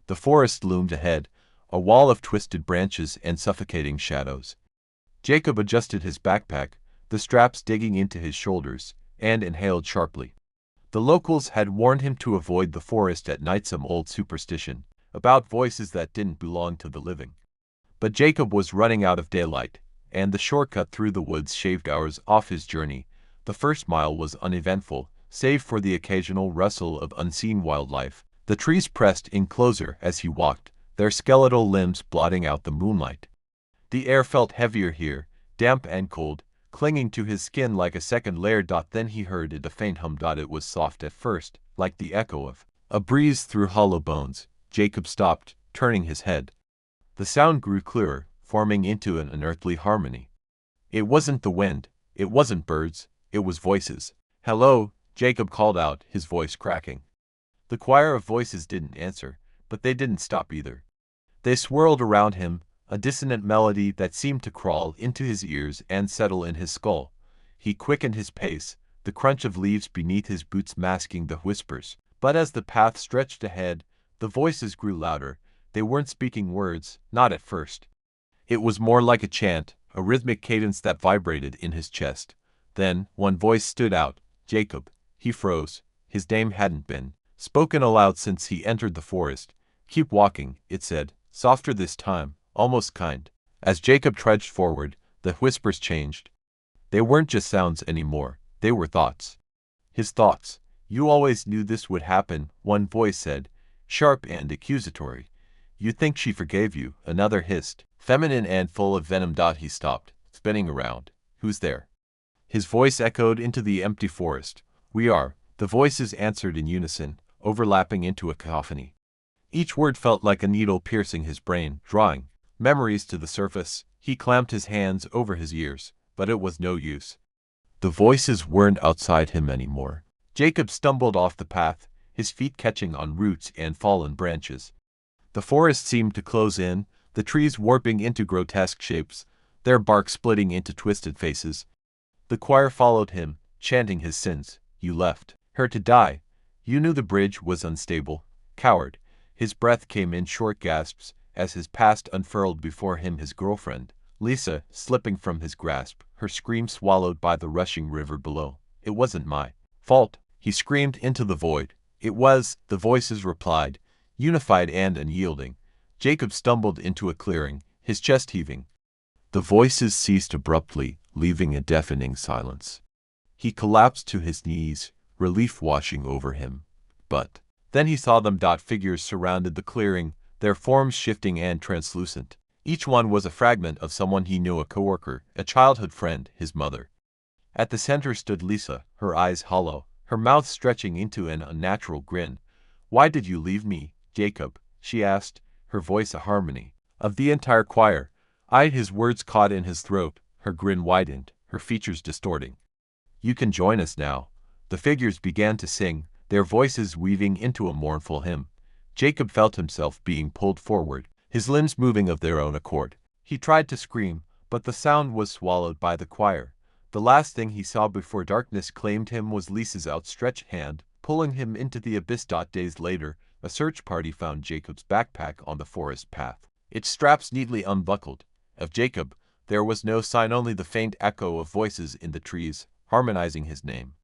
The forest loomed ahead, a wall of twisted branches and suffocating shadows. Jacob adjusted his backpack, the straps digging into his shoulders, and inhaled sharply. The locals had warned him to avoid the forest at night, some old superstition about voices that didn't belong to the living. But Jacob was running out of daylight, and the shortcut through the woods shaved hours off his journey. The first mile was uneventful, save for the occasional rustle of unseen wildlife. The trees pressed in closer as he walked, their skeletal limbs blotting out the moonlight. The air felt heavier here, damp and cold, clinging to his skin like a second layer. Then he heard it, a faint hum. It was soft at first, like the echo of a breeze through hollow bones. Jacob stopped, turning his head. The sound grew clearer, forming into an unearthly harmony. It wasn't the wind, it wasn't birds, it was voices. "Hello," Jacob called out, his voice cracking. The choir of voices didn't answer, but they didn't stop either. They swirled around him, a dissonant melody that seemed to crawl into his ears and settle in his skull. He quickened his pace, the crunch of leaves beneath his boots masking the whispers. But as the path stretched ahead, the voices grew louder. They weren't speaking words, not at first. It was more like a chant, a rhythmic cadence that vibrated in his chest. Then, one voice stood out. Jacob. He froze. His name hadn't been spoken aloud since he entered the forest. "Keep walking," it said, softer this time, almost kind. As Jacob trudged forward, the whispers changed. They weren't just sounds anymore, they were thoughts. His thoughts. "You always knew this would happen," one voice said, sharp and accusatory. "You think she forgave you," another hissed, feminine and full of venom. He stopped, spinning around. "Who's there?" His voice echoed into the empty forest. "We are," the voices answered in unison, overlapping into a cacophony. Each word felt like a needle piercing his brain, drawing memories to the surface. He clamped his hands over his ears, but it was no use. The voices weren't outside him anymore. Jacob stumbled off the path, his feet catching on roots and fallen branches. The forest seemed to close in, the trees warping into grotesque shapes, their bark splitting into twisted faces. The choir followed him, chanting his sins. "You left her to die. You knew the bridge was unstable. Coward." His breath came in short gasps as his past unfurled before him. His girlfriend, Lisa, slipping from his grasp, her scream swallowed by the rushing river below. "It wasn't my fault," he screamed into the void. "It was," the voices replied, unified and unyielding. Jacob stumbled into a clearing, his chest heaving. The voices ceased abruptly, leaving a deafening silence. He collapsed to his knees, relief washing over him. But then he saw them. Figures surrounded the clearing, their forms shifting and translucent. Each one was a fragment of someone he knew, a coworker, a childhood friend, his mother. At the center stood Lisa, her eyes hollow, her mouth stretching into an unnatural grin. "Why did you leave me, Jacob?" she asked, her voice a harmony of the entire choir. His words caught in his throat, her grin widened, her features distorting. "You can join us now." The figures began to sing, their voices weaving into a mournful hymn. Jacob felt himself being pulled forward, his limbs moving of their own accord. He tried to scream, but the sound was swallowed by the choir. The last thing he saw before darkness claimed him was Lisa's outstretched hand, pulling him into the abyss. Days later, a search party found Jacob's backpack on the forest path, its straps neatly unbuckled. Of Jacob, there was no sign, only the faint echo of voices in the trees, harmonizing his name.